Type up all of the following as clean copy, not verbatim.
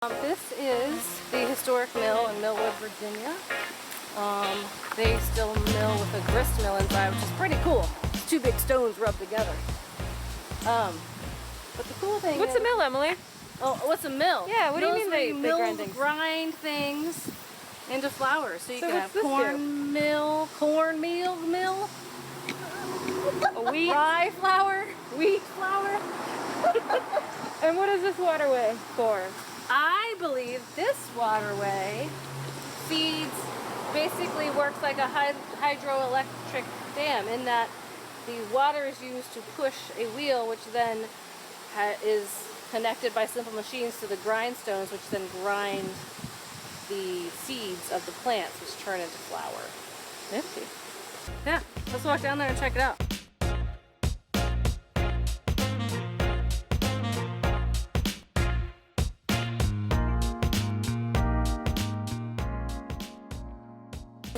This is the historic mill in Millwood, Virginia. They still mill with a grist mill inside, which is pretty cool. It's two big stones rubbed together. But the cool thing What's a mill, Emily? Oh, what's a mill? Yeah, what do you mean they grind things into flour. So you can have cornmeal mill, a wheat, rye flour, wheat flour. And what is this waterway for? I believe this waterway basically works like a hydroelectric dam in that the water is used to push a wheel, which then is connected by simple machines to the grindstones, which then grind the seeds of the plants, which turn into flour. Nifty. Yeah, let's walk down there and check it out.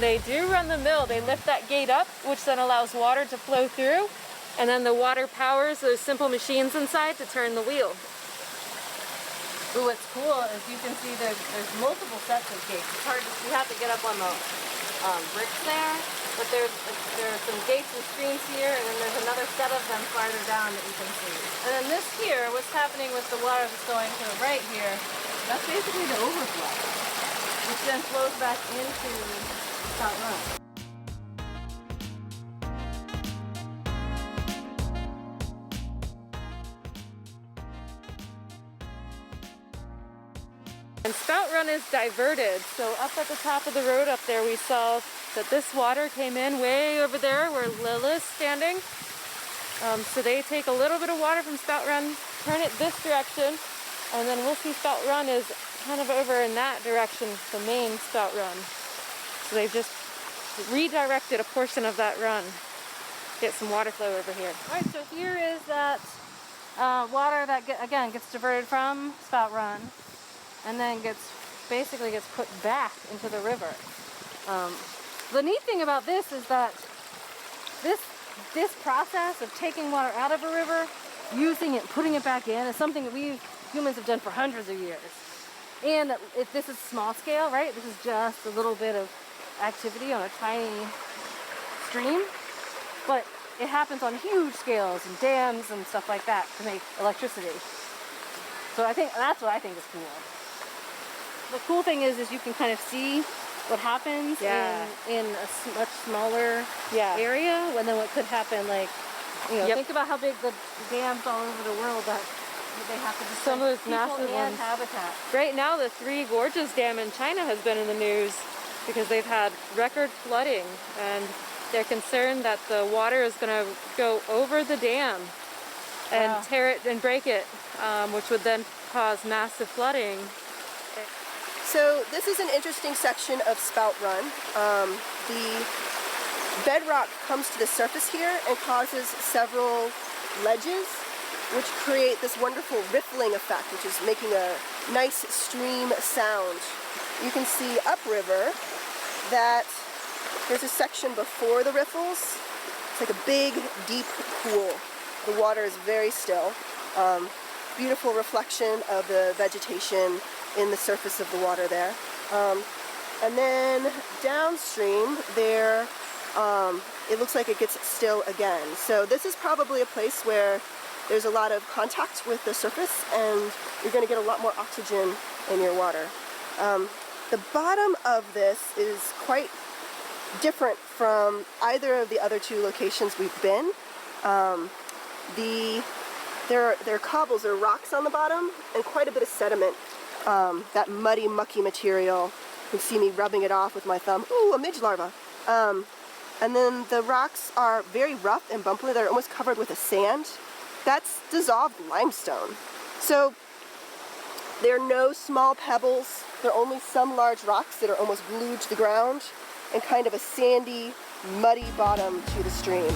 They do run the mill. They lift that gate up, which then allows water to flow through, and then the water powers those simple machines inside to turn the wheel. Ooh, what's cool is you can see there's multiple sets of gates. It's hard to, you have to get up on the bricks there, but there are some gates and screens here, and then there's another set of them farther down that you can see. And then this here, what's happening with the water that's going to the right here, that's basically the overflow, which then flows back into Spout Run. And Spout Run is diverted. So up at the top of the road up there, we saw that this water came in way over there where Lila's standing. So they take a little bit of water from Spout Run, turn it this direction, and then we'll see Spout Run is kind of over in that direction, the main Spout Run. So they've just redirected a portion of that run. Get some water flow over here. All right, so here is that water that again gets diverted from Spout Run, and then basically gets put back into the river. The neat thing about this is that this process of taking water out of a river, using it, putting it back in, is something that we humans have done for hundreds of years. And if this is small scale, right? This is just a little bit of activity on a tiny stream, but it happens on huge scales and dams and stuff like that to make electricity. So I think that's what I think is cool. The cool thing is you can kind of see what happens in a much smaller area, and then what could happen, like, you know, think about how big the dams all over the world that they have to destroy. Some of those massive ones. Habitat. Right now, the Three Gorges Dam in China has been in the news because they've had record flooding, and they're concerned that the water is going to go over the dam and tear it and break it, which would then cause massive flooding. So this is an interesting section of Spout Run. The bedrock comes to the surface here and causes several ledges, which create this wonderful riffling effect, which is making a nice stream sound. You can see upriver that there's a section before the riffles. It's like a big, deep pool. The water is very still. Beautiful reflection of the vegetation in the surface of the water there. And then downstream there, it looks like it gets still again. So this is probably a place where there's a lot of contact with the surface, and you're going to get a lot more oxygen in your water. The bottom of this is quite different from either of the other two locations we've been. There are cobbles or rocks on the bottom and quite a bit of sediment. That muddy, mucky material. You can see me rubbing it off with my thumb. Ooh, a midge larva. And then the rocks are very rough and bumpy. They're almost covered with a sand. That's dissolved limestone. So there are no small pebbles. There are only some large rocks that are almost glued to the ground, and kind of a sandy, muddy bottom to the stream.